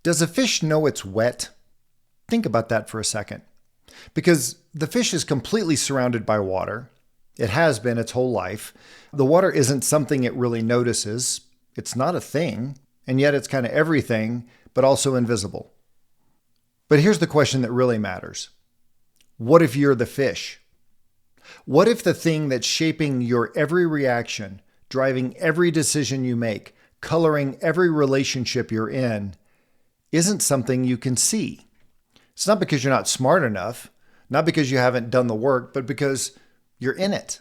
Does a fish know it's wet? Think about that for a second. Because the fish is completely surrounded by water. It has been its whole life. The water isn't something it really notices. It's not a thing, and yet it's kind of everything, but also invisible. But here's the question that really matters. What if you're the fish? What if the thing that's shaping your every reaction, driving every decision you make, coloring every relationship you're in, isn't something you can see? It's not because you're not smart enough, not because you haven't done the work, but because you're in it.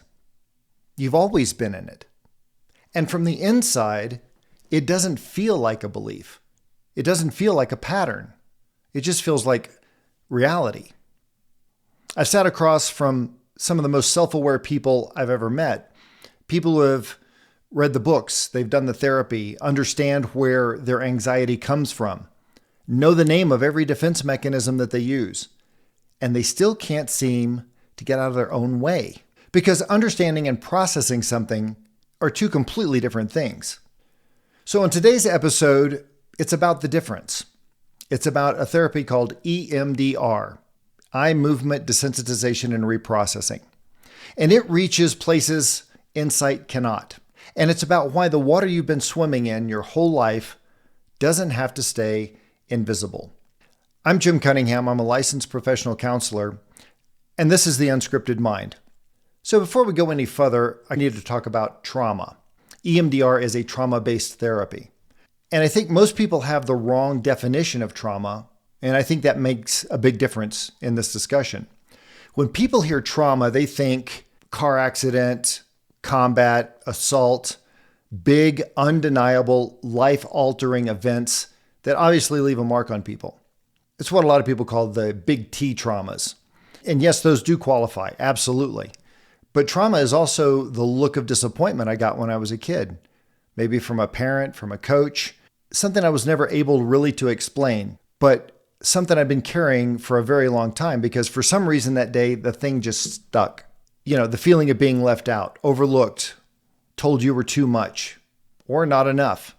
You've always been in it. And from the inside, it doesn't feel like a belief. It doesn't feel like a pattern. It just feels like reality. I've sat across from some of the most self-aware people I've ever met. People who have read the books, they've done the therapy, understand where their anxiety comes from, know the name of every defense mechanism that they use, and they still can't seem to get out of their own way. Because understanding and processing something are two completely different things. So in today's episode, it's about the difference. It's about a therapy called EMDR, Eye Movement Desensitization and Reprocessing. And it reaches places insight cannot. And it's about why the water you've been swimming in your whole life doesn't have to stay invisible. I'm Jim Cunningham. I'm a licensed professional counselor, and this is The Unscripted Mind. So before we go any further, I need to talk about trauma. EMDR is a trauma-based therapy. And I think most people have the wrong definition of trauma, and I think that makes a big difference in this discussion. When people hear trauma, they think car accident, combat, assault, big, undeniable, life-altering events that obviously leave a mark on people. It's what a lot of people call the big T traumas. And yes, those do qualify, absolutely. But trauma is also the look of disappointment I got when I was a kid, maybe from a parent, from a coach, something I was never able really to explain, but something I've been carrying for a very long time because for some reason that day, the thing just stuck. You know, the feeling of being left out, overlooked, told you were too much or not enough.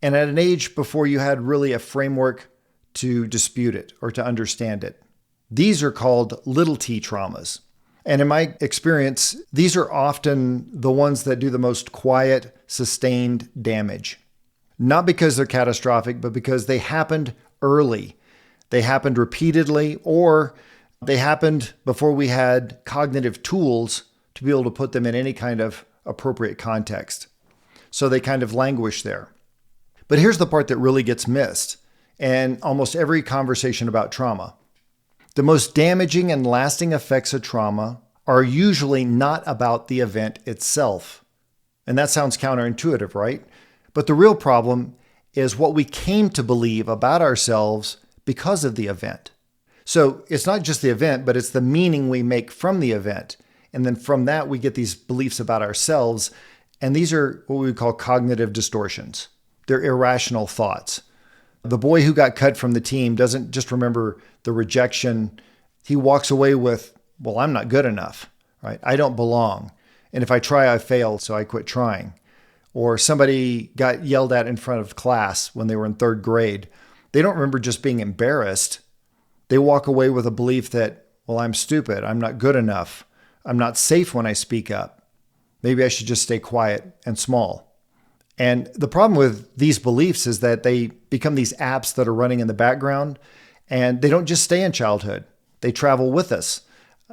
And at an age before you had really a framework to dispute it or to understand it. These are called little t traumas. And in my experience, these are often the ones that do the most quiet, sustained damage. Not because they're catastrophic, but because they happened early. They happened repeatedly, or they happened before we had cognitive tools to be able to put them in any kind of appropriate context. So they kind of languish there. But here's the part that really gets missed in almost every conversation about trauma. The most damaging and lasting effects of trauma are usually not about the event itself. And that sounds counterintuitive, right? But the real problem is what we came to believe about ourselves because of the event. So it's not just the event, but it's the meaning we make from the event. And then from that, we get these beliefs about ourselves. And these are what we would call cognitive distortions. They're irrational thoughts. The boy who got cut from the team doesn't just remember the rejection. He walks away with, well, I'm not good enough, right? I don't belong. And if I try, I fail, so I quit trying. Or somebody got yelled at in front of class when they were in third grade. They don't remember just being embarrassed. They walk away with a belief that, well, I'm stupid. I'm not good enough. I'm not safe when I speak up. Maybe I should just stay quiet and small. And the problem with these beliefs is that they become these apps that are running in the background, and they don't just stay in childhood. They travel with us.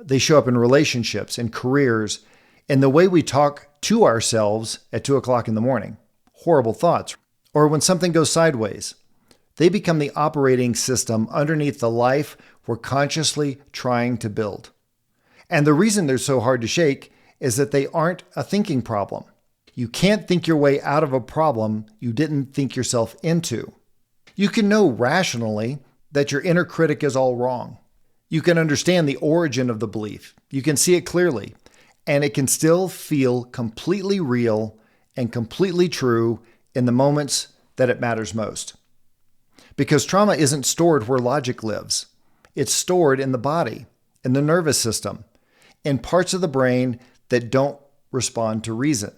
They show up in relationships, in careers, in the way we talk to ourselves at 2 o'clock in the morning. Horrible thoughts. Or when something goes sideways. They become the operating system underneath the life we're consciously trying to build. And the reason they're so hard to shake is that they aren't a thinking problem. You can't think your way out of a problem you didn't think yourself into. You can know rationally that your inner critic is all wrong. You can understand the origin of the belief. You can see it clearly, and it can still feel completely real and completely true in the moments that it matters most. Because trauma isn't stored where logic lives. It's stored in the body, in the nervous system, in parts of the brain that don't respond to reason.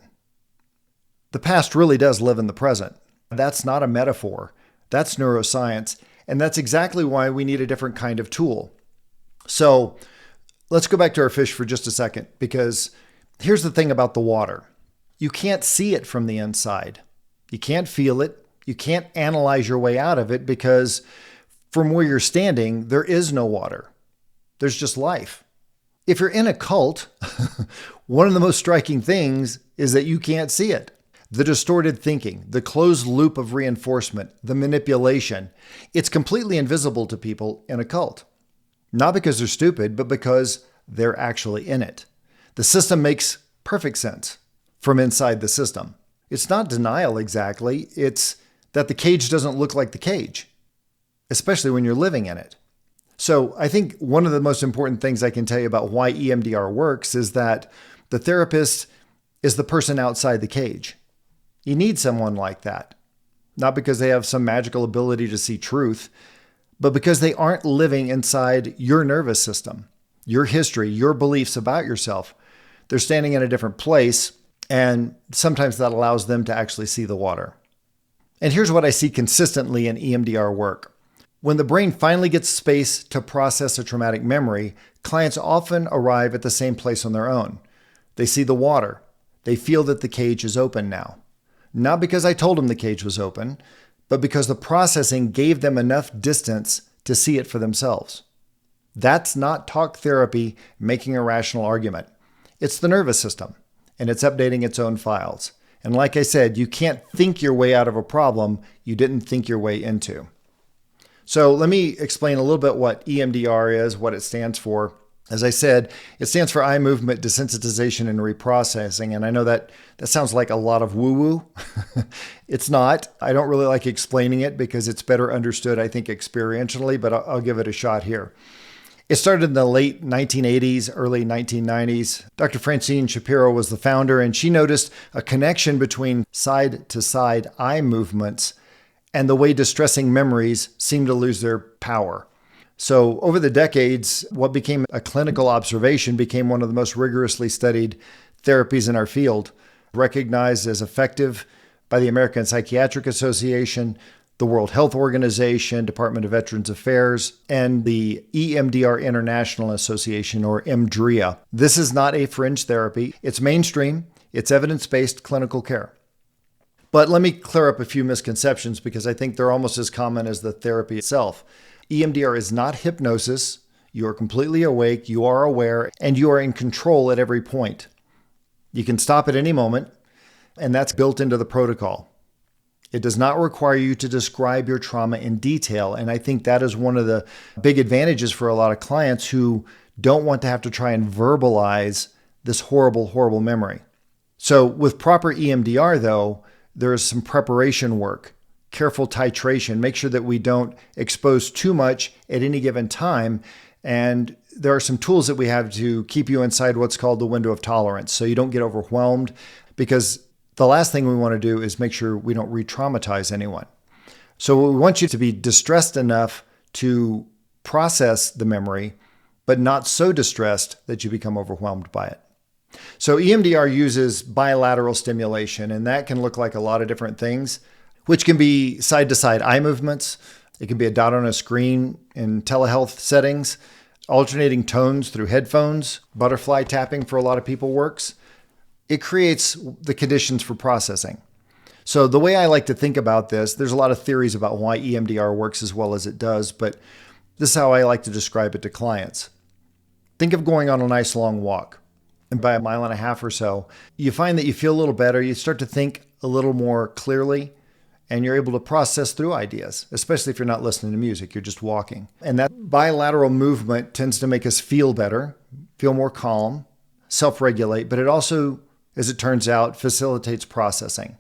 The past really does live in the present. That's not a metaphor. That's neuroscience. And that's exactly why we need a different kind of tool. So let's go back to our fish for just a second, because here's the thing about the water. You can't see it from the inside. You can't feel it. You can't analyze your way out of it because from where you're standing, there is no water. There's just life. If you're in a cult, one of the most striking things is that you can't see it. The distorted thinking, the closed loop of reinforcement, the manipulation, it's completely invisible to people in a cult. Not because they're stupid, but because they're actually in it. The system makes perfect sense from inside the system. It's not denial exactly, it's that the cage doesn't look like the cage, especially when you're living in it. So I think one of the most important things I can tell you about why EMDR works is that the therapist is the person outside the cage. You need someone like that, not because they have some magical ability to see truth, but because they aren't living inside your nervous system, your history, your beliefs about yourself. They're standing in a different place, and sometimes that allows them to actually see the water. And here's what I see consistently in EMDR work. When the brain finally gets space to process a traumatic memory, clients often arrive at the same place on their own. They see the water. They feel that the cage is open now. Not because I told them the cage was open, but because the processing gave them enough distance to see it for themselves. That's not talk therapy making a rational argument. It's the nervous system, and it's updating its own files. And like I said, you can't think your way out of a problem you didn't think your way into. So let me explain a little bit what EMDR is, what it stands for. As I said, it stands for eye movement desensitization and reprocessing. And I know that sounds like a lot of woo-woo. It's not. I don't really like explaining it because it's better understood, I think, experientially, but I'll give it a shot here. It started in the late 1980s, early 1990s. Dr. Francine Shapiro was the founder, and she noticed a connection between side-to-side eye movements and the way distressing memories seem to lose their power. So over the decades, what became a clinical observation became one of the most rigorously studied therapies in our field, recognized as effective by the American Psychiatric Association, the World Health Organization, Department of Veterans Affairs, and the EMDR International Association, or EMDRIA. This is not a fringe therapy. It's mainstream. It's evidence-based clinical care. But let me clear up a few misconceptions because I think they're almost as common as the therapy itself. EMDR is not hypnosis. You are completely awake, you are aware, and you are in control at every point. You can stop at any moment, and that's built into the protocol. It does not require you to describe your trauma in detail, and I think that is one of the big advantages for a lot of clients who don't want to have to try and verbalize this horrible, horrible memory. So with proper EMDR, though, there is some preparation work, careful titration, make sure that we don't expose too much at any given time. And there are some tools that we have to keep you inside what's called the window of tolerance so you don't get overwhelmed, because the last thing we want to do is make sure we don't re-traumatize anyone. So we want you to be distressed enough to process the memory, but not so distressed that you become overwhelmed by it. So EMDR uses bilateral stimulation, and that can look like a lot of different things, which can be side-to-side eye movements. It can be a dot on a screen in telehealth settings, alternating tones through headphones, butterfly tapping for a lot of people works. It creates the conditions for processing. So the way I like to think about this, there's a lot of theories about why EMDR works as well as it does, but this is how I like to describe it to clients. Think of going on a nice long walk. And by 1.5 miles or so, you find that you feel a little better. You start to think a little more clearly, and you're able to process through ideas, especially if you're not listening to music, you're just walking. And that bilateral movement tends to make us feel better, feel more calm, self-regulate, but it also, as it turns out, facilitates processing.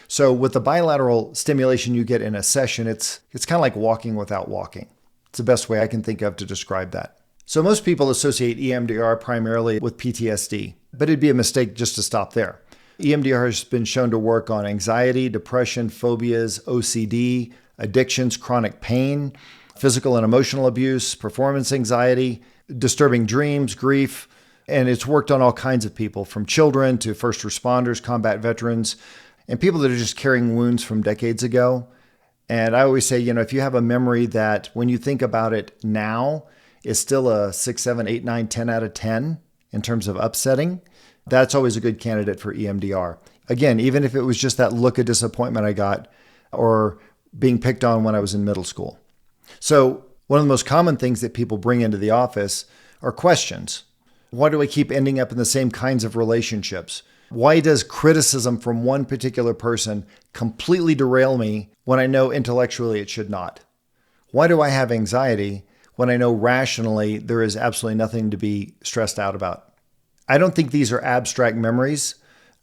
So with the bilateral stimulation you get in a session, it's kind of like walking without walking. It's the best way I can think of to describe that. So most people associate EMDR primarily with PTSD, but it'd be a mistake just to stop there. EMDR has been shown to work on anxiety, depression, phobias, OCD, addictions, chronic pain, physical and emotional abuse, performance anxiety, disturbing dreams, grief, and it's worked on all kinds of people, from children to first responders, combat veterans, and people that are just carrying wounds from decades ago. And I always say, if you have a memory that when you think about it now is still a 6, 7, 8, 9, 10 out of 10 in terms of upsetting, that's always a good candidate for EMDR. Again, even if it was just that look of disappointment I got or being picked on when I was in middle school. So one of the most common things that people bring into the office are questions. Why do I keep ending up in the same kinds of relationships? Why does criticism from one particular person completely derail me when I know intellectually it should not? Why do I have anxiety when I know rationally there is absolutely nothing to be stressed out about? I don't think these are abstract memories.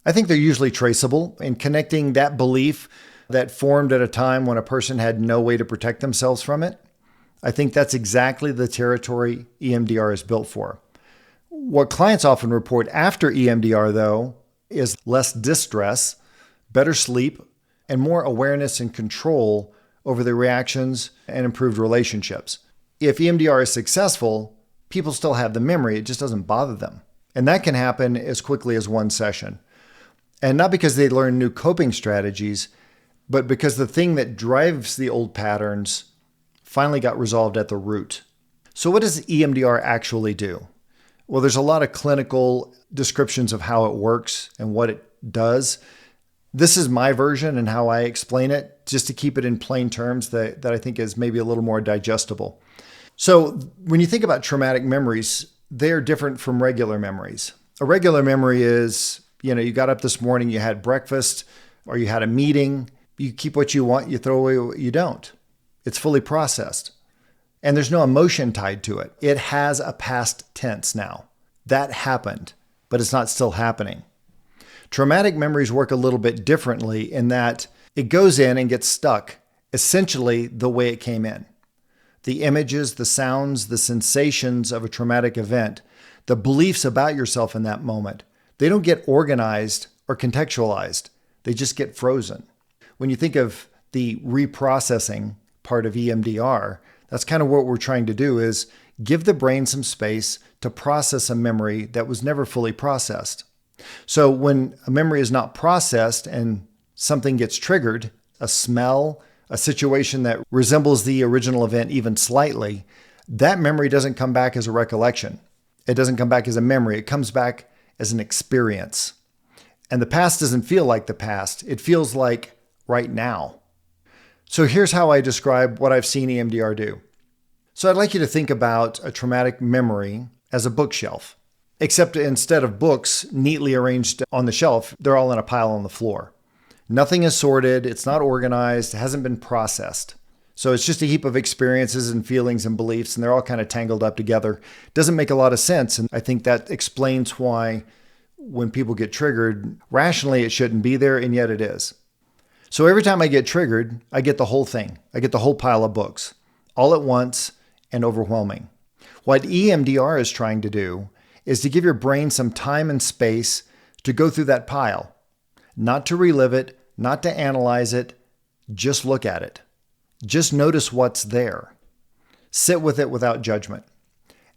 I think they're usually traceable, and connecting that belief that formed at a time when a person had no way to protect themselves from it. I think that's exactly the territory EMDR is built for. What clients often report after EMDR, though, is less distress, better sleep, and more awareness and control over their reactions and improved relationships. If EMDR is successful, people still have the memory, it just doesn't bother them. And that can happen as quickly as one session. And not because they learn new coping strategies, but because the thing that drives the old patterns finally got resolved at the root. So what does EMDR actually do? Well, there's a lot of clinical descriptions of how it works and what it does. This is my version and how I explain it, just to keep it in plain terms that I think is maybe a little more digestible. So when you think about traumatic memories, they're different from regular memories. A regular memory is, you got up this morning, you had breakfast, or you had a meeting. You keep what you want, you throw away what you don't. It's fully processed. And there's no emotion tied to it. It has a past tense now. That happened, but it's not still happening. Traumatic memories work a little bit differently in that it goes in and gets stuck essentially the way it came in. The images, the sounds, the sensations of a traumatic event, the beliefs about yourself in that moment, they don't get organized or contextualized. They just get frozen. When you think of the reprocessing part of EMDR, that's kind of what we're trying to do, is give the brain some space to process a memory that was never fully processed. So when a memory is not processed and something gets triggered, a smell, a situation that resembles the original event even slightly, that memory doesn't come back as a recollection. It doesn't come back as a memory. It comes back as an experience. And the past doesn't feel like the past. It feels like right now. So here's how I describe what I've seen EMDR do. So I'd like you to think about a traumatic memory as a bookshelf, except instead of books neatly arranged on the shelf, they're all in a pile on the floor. Nothing is sorted, it's not organized, it hasn't been processed. So it's just a heap of experiences and feelings and beliefs, and they're all kind of tangled up together. It doesn't make a lot of sense, and I think that explains why when people get triggered, rationally it shouldn't be there, and yet it is. So every time I get triggered, I get the whole thing. I get the whole pile of books, all at once and overwhelming. What EMDR is trying to do is to give your brain some time and space to go through that pile, not to relive it, not to analyze it, just look at it. Just notice what's there. Sit with it without judgment.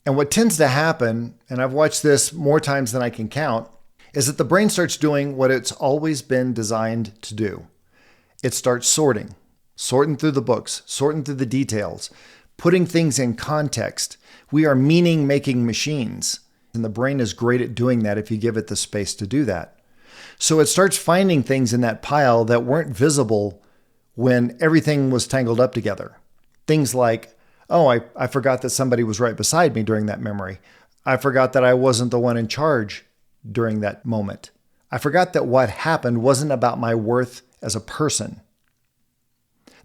And what tends to happen, and I've watched this more times than I can count, is that the brain starts doing what it's always been designed to do. It starts sorting through the books, sorting through the details, putting things in context. We are meaning-making machines, and the brain is great at doing that if you give it the space to do that. So it starts finding things in that pile that weren't visible when everything was tangled up together. Things like, oh, I forgot that somebody was right beside me during that memory. I forgot that I wasn't the one in charge during that moment. I forgot that what happened wasn't about my worth as a person.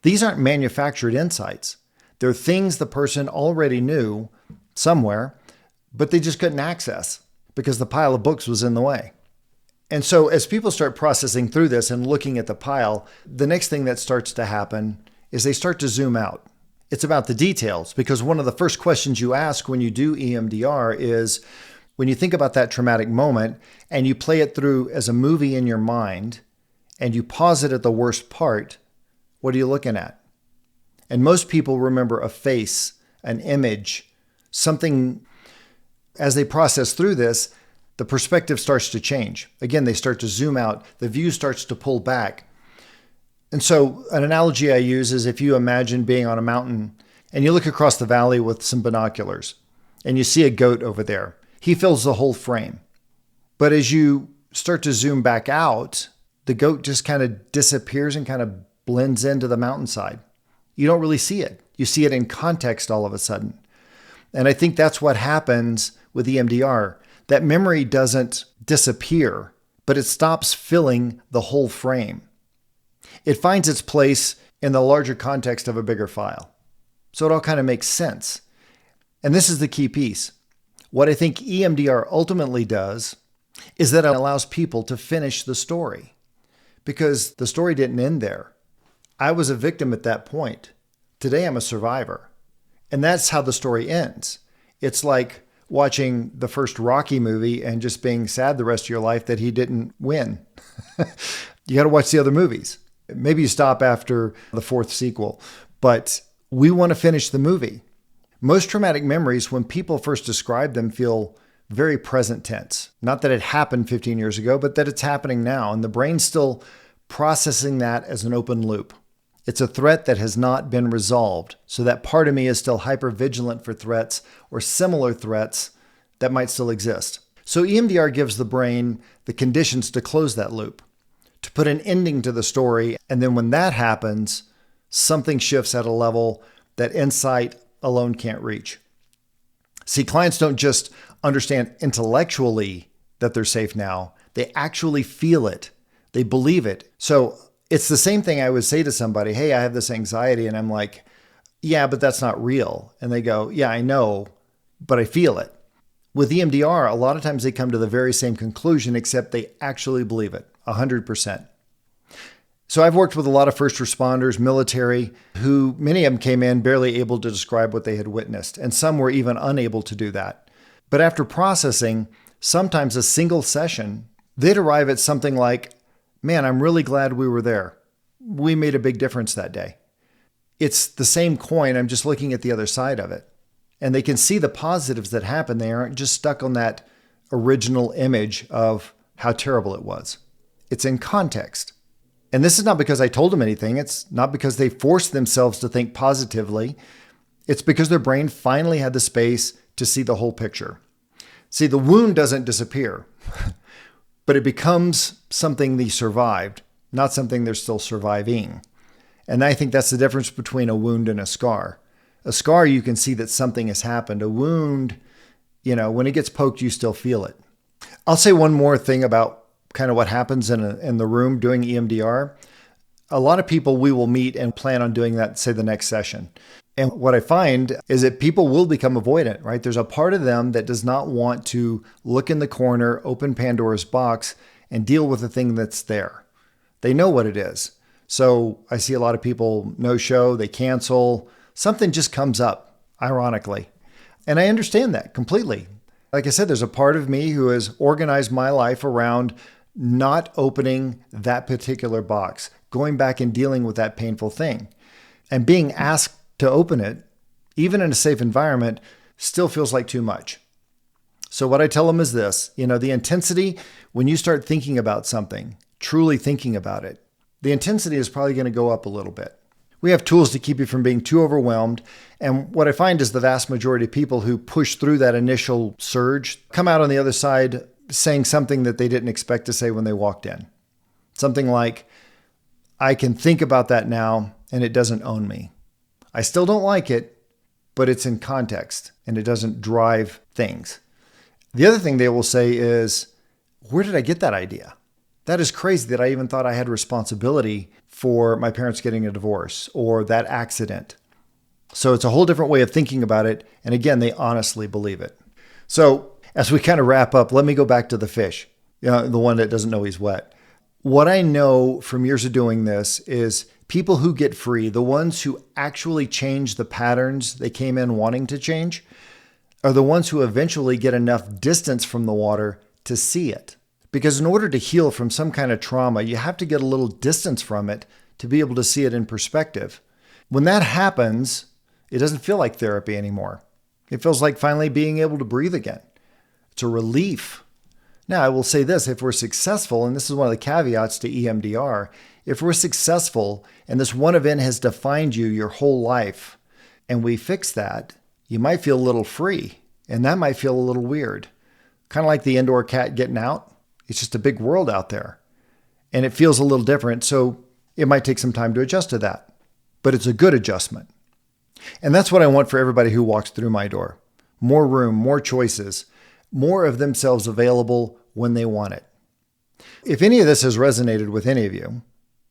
These aren't manufactured insights. They're things the person already knew somewhere, but they just couldn't access because the pile of books was in the way. And so as people start processing through this and looking at the pile, the next thing that starts to happen is they start to zoom out. It's about the details, because one of the first questions you ask when you do EMDR is, when you think about that traumatic moment and you play it through as a movie in your mind and you pause it at the worst part, what are you looking at? And most people remember a face, an image, something. As they process through this, the perspective starts to change. Again, they start to zoom out. The view starts to pull back. And so an analogy I use is if you imagine being on a mountain and you look across the valley with some binoculars and you see a goat over there. He fills the whole frame. But as you start to zoom back out, the goat just kind of disappears and kind of blends into the mountainside. You don't really see it. You see it in context all of a sudden. And I think that's what happens with EMDR. That memory doesn't disappear, but it stops filling the whole frame. It finds its place in the larger context of a bigger file. So it all kind of makes sense. And this is the key piece. What I think EMDR ultimately does is that it allows people to finish the story, because the story didn't end there. I was a victim at that point. Today I'm a survivor. And that's how the story ends. It's like watching the first Rocky movie and just being sad the rest of your life that he didn't win. You got to watch the other movies. Maybe you stop after the fourth sequel, but we want to finish the movie. Most traumatic memories, when people first describe them, feel very present tense. Not that it happened 15 years ago, but that it's happening now. And the brain's still processing that as an open loop. It's a threat that has not been resolved. So that part of me is still hypervigilant for threats or similar threats that might still exist. So EMDR gives the brain the conditions to close that loop, to put an ending to the story. And then when that happens, something shifts at a level that insight alone can't reach. See, clients don't just understand intellectually that they're safe now. They actually feel it. They believe it. So it's the same thing I would say to somebody, hey, I have this anxiety. And I'm like, yeah, but that's not real. And they go, yeah, I know, but I feel it. With EMDR, a lot of times they come to the very same conclusion, except they actually believe it 100%. So I've worked with a lot of first responders, military, who many of them came in barely able to describe what they had witnessed. And some were even unable to do that. But after processing, sometimes a single session, they'd arrive at something like, man, I'm really glad we were there. We made a big difference that day. It's the same coin. I'm just looking at the other side of it. And they can see the positives that happen. They aren't just stuck on that original image of how terrible it was. It's in context. And this is not because I told them anything. It's not because they forced themselves to think positively. It's because their brain finally had the space to see the whole picture. See, the wound doesn't disappear, but it becomes something they survived, not something they're still surviving. And I think that's the difference between a wound and a scar. A scar, you can see that something has happened. A wound, when it gets poked, you still feel it. I'll say one more thing about kind of what happens in the room doing EMDR. A lot of people we will meet and plan on doing that, say, the next session. And what I find is that people will become avoidant, right? There's a part of them that does not want to look in the corner, open Pandora's box, and deal with the thing that's there. They know what it is. So I see a lot of people no show, they cancel. Something just comes up, ironically. And I understand that completely. Like I said, there's a part of me who has organized my life around not opening that particular box, going back and dealing with that painful thing. And being asked to open it, even in a safe environment, still feels like too much. So what I tell them is this, the intensity, when you start thinking about something, truly thinking about it, the intensity is probably going to go up a little bit. We have tools to keep you from being too overwhelmed. And what I find is the vast majority of people who push through that initial surge come out on the other side saying something that they didn't expect to say when they walked in. Something like, I can think about that now and it doesn't own me. I still don't like it, but it's in context and it doesn't drive things. The other thing they will say is, where did I get that idea? That is crazy that I even thought I had responsibility for my parents getting a divorce or that accident. So it's a whole different way of thinking about it. And again, they honestly believe it. So as we kind of wrap up, let me go back to the fish, the one that doesn't know he's wet. What I know from years of doing this is people who get free, the ones who actually change the patterns they came in wanting to change, are the ones who eventually get enough distance from the water to see it. Because in order to heal from some kind of trauma, you have to get a little distance from it to be able to see it in perspective. When that happens, it doesn't feel like therapy anymore. It feels like finally being able to breathe again. It's a relief. Now, I will say this, if we're successful, and this is one of the caveats to EMDR, if we're successful and this one event has defined you your whole life, and we fix that, you might feel a little free, and that might feel a little weird. Kind of like the indoor cat getting out. It's just a big world out there, and it feels a little different, so it might take some time to adjust to that, but it's a good adjustment. And that's what I want for everybody who walks through my door. More room, more choices, more of themselves available when they want it. If any of this has resonated with any of you,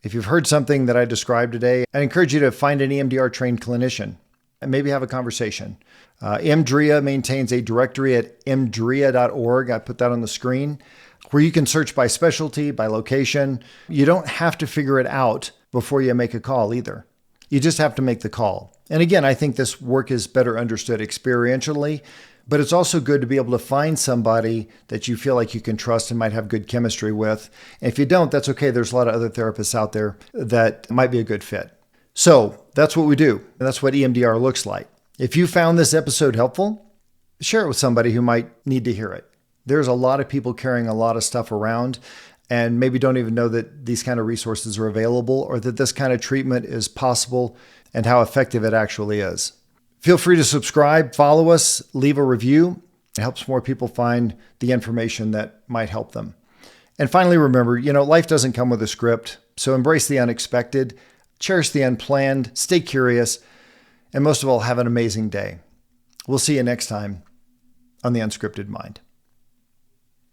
if you've heard something that I described today, I encourage you to find an EMDR trained clinician and maybe have a conversation. EMDRIA maintains a directory at emdria.org. I put that on the screen, where you can search by specialty, by location. You don't have to figure it out before you make a call either. You just have to make the call. And again, I think this work is better understood experientially, but it's also good to be able to find somebody that you feel like you can trust and might have good chemistry with. And if you don't, that's okay. There's a lot of other therapists out there that might be a good fit. So that's what we do. And that's what EMDR looks like. If you found this episode helpful, share it with somebody who might need to hear it. There's a lot of people carrying a lot of stuff around and maybe don't even know that these kind of resources are available or that this kind of treatment is possible and how effective it actually is. Feel free to subscribe, follow us, leave a review. It helps more people find the information that might help them. And finally, remember, life doesn't come with a script, so embrace the unexpected, cherish the unplanned, stay curious, and most of all, have an amazing day. We'll see you next time on The Unscripted Mind.